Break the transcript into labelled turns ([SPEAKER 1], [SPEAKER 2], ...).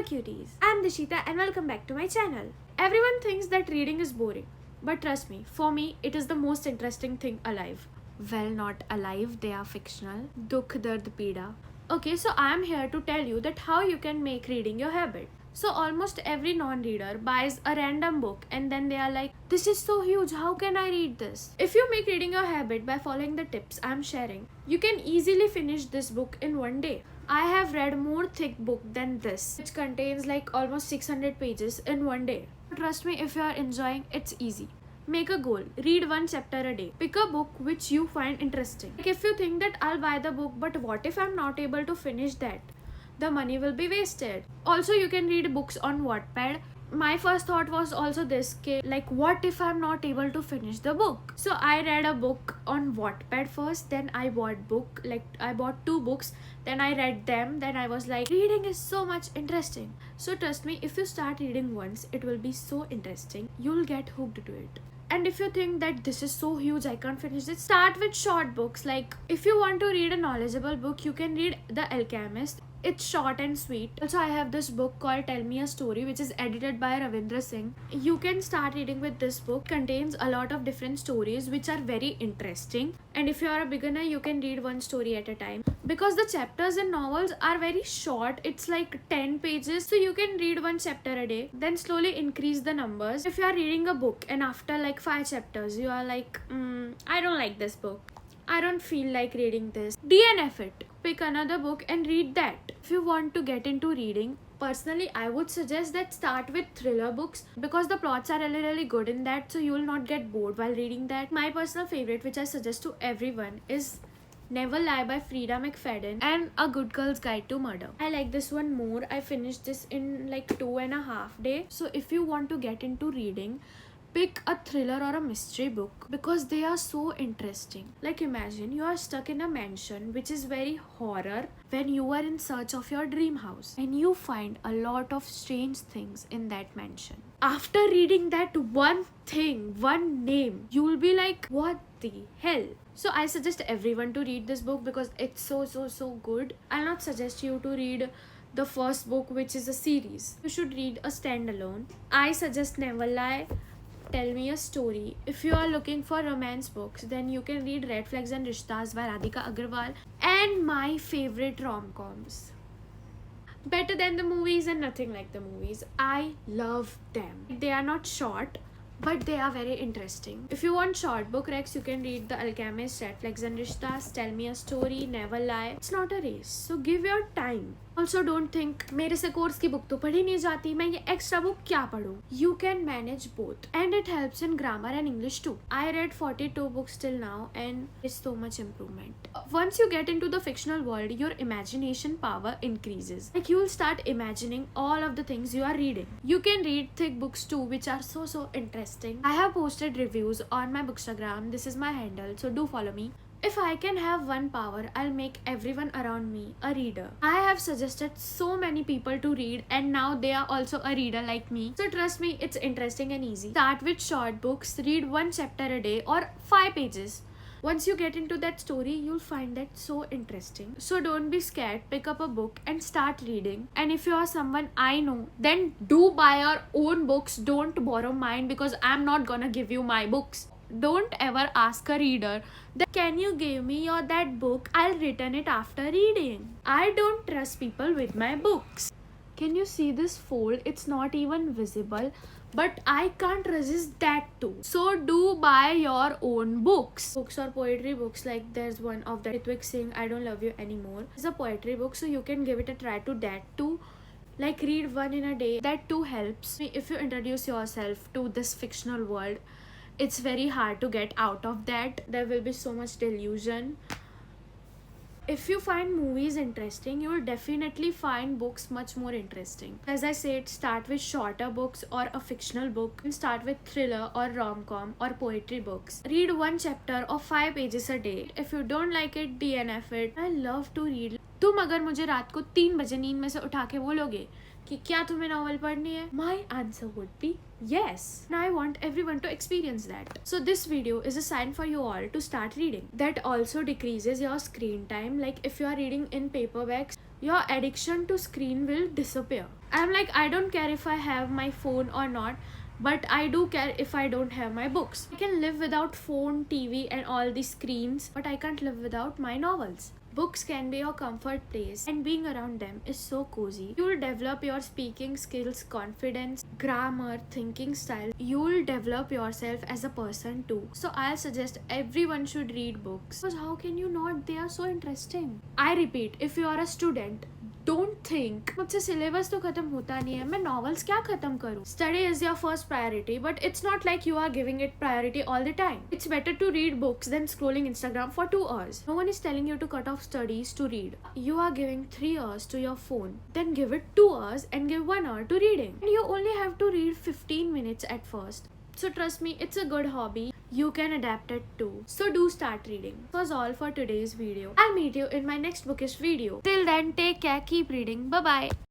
[SPEAKER 1] cuties, I'm Dishita and welcome back to my channel. Everyone thinks that reading is boring, but trust me, for me it is the most interesting thing alive. Well, not alive, they are fictional. Dukh Dard Peeda. Okay, so I am here to tell you that how you can make reading your habit. So almost every non-reader buys a random book and then they are like, this is so huge, how can I read this? If you make reading your habit by following the tips I am sharing, you can easily finish this book in one day. I have read more thick book than this, which contains like almost 600 pages in one day. Trust me, if you are enjoying, it's easy. Make a goal. Read one chapter a day. Pick a book which you find interesting. Like if you think that I'll buy the book, but what if I'm not able to finish that? The money will be wasted. Also, you can read books on Wattpad. My first thought was also this, like what if I'm not able to finish the book? So I read a book on Wattpad first, then I bought two books, then I read them, then I was like, reading is so much interesting. So trust me, if you start reading once, it will be so interesting. You'll get hooked to it. And if you think that this is so huge, I can't finish it, start with short books. Like if you want to read a knowledgeable book, you can read The Alchemist. It's short and sweet. Also, I have this book called Tell Me a Story, which is edited by Ravindra Singh. You can start reading with this book. It contains a lot of different stories which are very interesting. And if you are a beginner, you can read one story at a time. Because the chapters in novels are very short, it's like 10 pages. So you can read one chapter a day, then slowly increase the numbers. If you are reading a book and after like 5 chapters, you are like, I don't like this book. I don't feel like reading this. DNF it. Pick another book and read that. If you want to get into reading, personally I would suggest that start with thriller books because the plots are really good in that, so you will not get bored while reading that. My personal favorite, which I suggest to everyone, is Never Lie by Frida McFadden and A Good Girl's Guide to Murder. I like this one more. I finished this in like 2.5 days. So if you want to get into reading, pick a thriller or a mystery book because they are so interesting. Like imagine you are stuck in a mansion which is very horror when you are in search of your dream house and you find a lot of strange things in that mansion. After reading that one thing, one name, you will be like, what the hell? So I suggest everyone to read this book because it's so good. I'll not suggest you to read the first book, which is a series. You should read a standalone. I suggest Never Lie, Tell Me a Story. If you are looking for romance books, then you can read Red Flags and Rishtas by Radhika Agarwal and my favorite rom-coms. Better than the movies and nothing like the movies. I love them. They are not short, but they are very interesting. If you want short book recs, you can read The Alchemist, Red Flags and Rishtas, Tell Me a Story, Never Lie. It's not a race, so give your time. Also don't think मेरे से course की book तो पढ़ी नहीं जाती, मैं ये extra book क्या पढूं? You can manage both and it helps in grammar and English too. I read 42 books till now and it's so much improvement. Once you get into the fictional world, your imagination power increases. Like you will start imagining all of the things you are reading. You can read thick books too, which are so interesting. I have posted reviews on my Bookstagram. This is my handle, so do follow me. If I can have one power, I'll make everyone around me a reader. I have suggested so many people to read and now they are also a reader like me. So trust me, it's interesting and easy. Start with short books, read one chapter a day or 5 pages. Once you get into that story, you'll find that so interesting. So don't be scared, pick up a book and start reading. And if you are someone I know, then do buy your own books. Don't borrow mine because I'm not gonna give you my books. Don't ever ask a reader that can you give me that book, I'll return it after reading. I don't trust people with my books. Can you see this fold? It's not even visible, but I can't resist that too. So do buy your own books. Books or poetry books, like there's one of the Ritwik Singh, I Don't Love You Anymore. It's a poetry book, so you can give it a try to that too. Like read one in a day, that too helps. If you introduce yourself to this fictional world, it's very hard to get out of that. There will be so much delusion. If you find movies interesting, you will definitely find books much more interesting. As I said, start with shorter books or a fictional book. And start with thriller or rom-com or poetry books. Read one chapter or 5 pages a day. If you don't like it, DNF it. I love to read. तुम अगर मुझे रात को 3 बजे नींद में से उठा के बोलोगे कि क्या तुम्हें नॉवल पढ़नी है? My answer would be yes. And I want everyone to experience that. So this video is a sign for you all to start reading. That also decreases your screen time. Like if you are reading in paperbacks, your addiction to screen will disappear. I'm like, I don't care if I have my phone or not, but I do care if I don't have my books. I can live without phone, TV, and all the screens, but I can't live without my novels. Books can be your comfort place, and being around them is so cozy. You'll develop your speaking skills, confidence, grammar, thinking style. You'll develop yourself as a person too. So I'll suggest everyone should read books. Because how can you not? They are so interesting. I repeat, if you are a student, don't think मुझसे syllabus तो खत्म होता नहीं है, मैं novels क्या खत्म करूँ? Study is your first priority, but it's not like you are giving it priority all the time. It's better to read books than scrolling Instagram for 2 hours. No one is telling you to cut off studies to read. You are giving 3 hours to your phone, then give it 2 hours and give 1 hour to reading. And you only have to read 15 minutes at first. So trust me, it's a good hobby. You can adapt it too. So do start reading. That was all for today's video. I'll meet you in my next bookish video. Till then, take care, keep reading. Bye bye.